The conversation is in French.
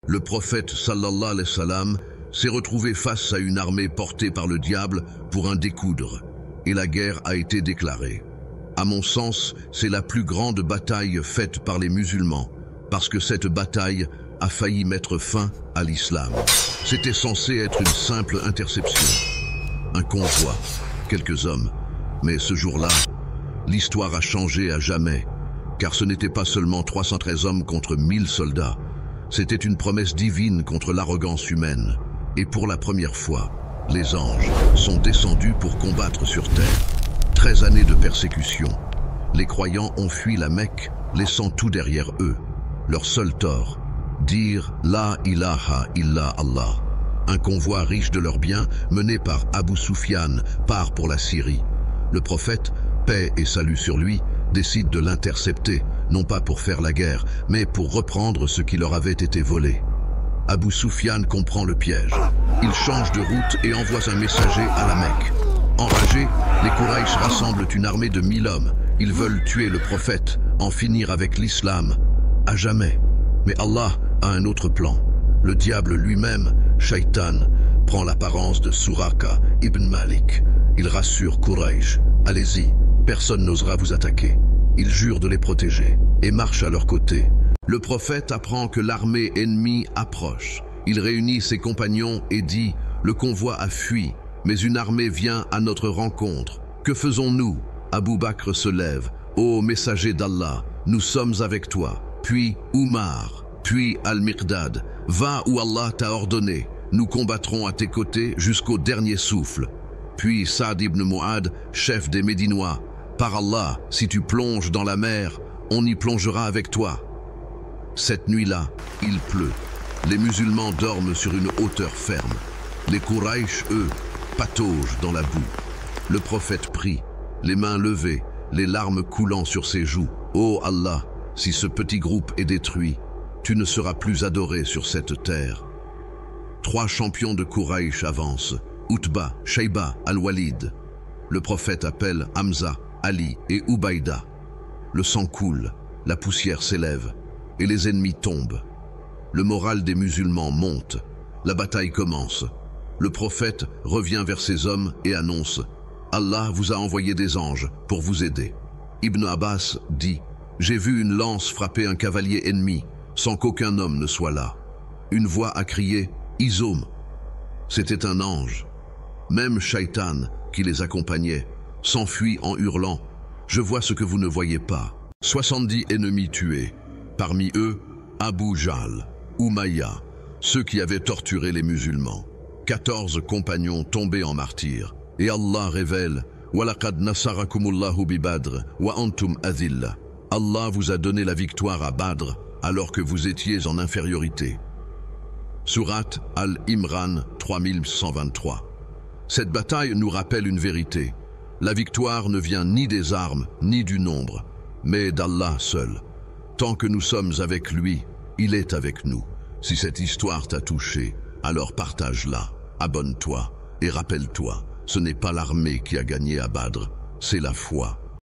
Le prophète sallallahu alayhi wa sallam s'est retrouvé face à une armée portée par le diable pour en découdre, et la guerre a été déclarée. À mon sens, c'est la plus grande bataille faite par les musulmans, parce que cette bataille a failli mettre fin à l'islam. C'était censé être une simple interception, un convoi, quelques hommes. Mais ce jour-là, l'histoire a changé à jamais, car ce n'était pas seulement 313 hommes contre 1000 soldats. C'était une promesse divine contre l'arrogance humaine. Et pour la première fois, les anges sont descendus pour combattre sur terre. 13 années de persécution. Les croyants ont fui la Mecque, laissant tout derrière eux. Leur seul tort, dire « La ilaha illa Allah ». Un convoi riche de leurs biens, mené par Abu Sufyan, part pour la Syrie. Le prophète, paix et salut sur lui, décide de l'intercepter, non pas pour faire la guerre, mais pour reprendre ce qui leur avait été volé. Abu Sufyan comprend le piège. Il change de route et envoie un messager à la Mecque. Enragés, les Quraysh rassemblent une armée de 1000 hommes. Ils veulent tuer le prophète, en finir avec l'islam, à jamais. Mais Allah a un autre plan. Le diable lui-même, Shaitan, prend l'apparence de Suraka ibn Malik. Il rassure Quraysh, allez-y, personne n'osera vous attaquer. Il jure de les protéger et marche à leur côté. Le prophète apprend que l'armée ennemie approche. Il réunit ses compagnons et dit, le convoi a fui, mais une armée vient à notre rencontre. Que faisons-nous? Abu Bakr se lève. Ô messager d'Allah, nous sommes avec toi. Puis Oumar, puis Al-Miqdad, va où Allah t'a ordonné. Nous combattrons à tes côtés jusqu'au dernier souffle. Puis Saad ibn Mu'ad, chef des Médinois, par Allah, si tu plonges dans la mer, on y plongera avec toi. Cette nuit-là, il pleut. Les musulmans dorment sur une hauteur ferme. Les Quraysh, eux, pataugent dans la boue. Le prophète prie, les mains levées, les larmes coulant sur ses joues. Ô Allah, si ce petit groupe est détruit, tu ne seras plus adoré sur cette terre. 3 champions de Quraysh avancent, Utba, Shayba, Al-Walid. Le prophète appelle Hamza, Ali et Ubaïda. Le sang coule, la poussière s'élève, et les ennemis tombent. Le moral des musulmans monte, la bataille commence. Le prophète revient vers ses hommes et annonce « Allah vous a envoyé des anges pour vous aider ». Ibn Abbas dit « J'ai vu une lance frapper un cavalier ennemi, sans qu'aucun homme ne soit là. Une voix a crié « Izum ». C'était un ange. Même Shaitan, qui les accompagnait, s'enfuit en hurlant « Je vois ce que vous ne voyez pas ». 70 ennemis tués. Parmi eux, Abu Jahl, Umayya, ceux qui avaient torturé les musulmans. 14 compagnons tombés en martyrs. Et Allah révèle « Walaqad nasarakumullahu bi Badr wa antum adhilla ». Allah vous a donné la victoire à Badr alors que vous étiez en infériorité. Surat Al-Imran 3123. Cette bataille nous rappelle une vérité. La victoire ne vient ni des armes, ni du nombre, mais d'Allah seul. Tant que nous sommes avec lui, il est avec nous. Si cette histoire t'a touché, alors partage-la, abonne-toi et rappelle-toi, ce n'est pas l'armée qui a gagné à Badr, c'est la foi.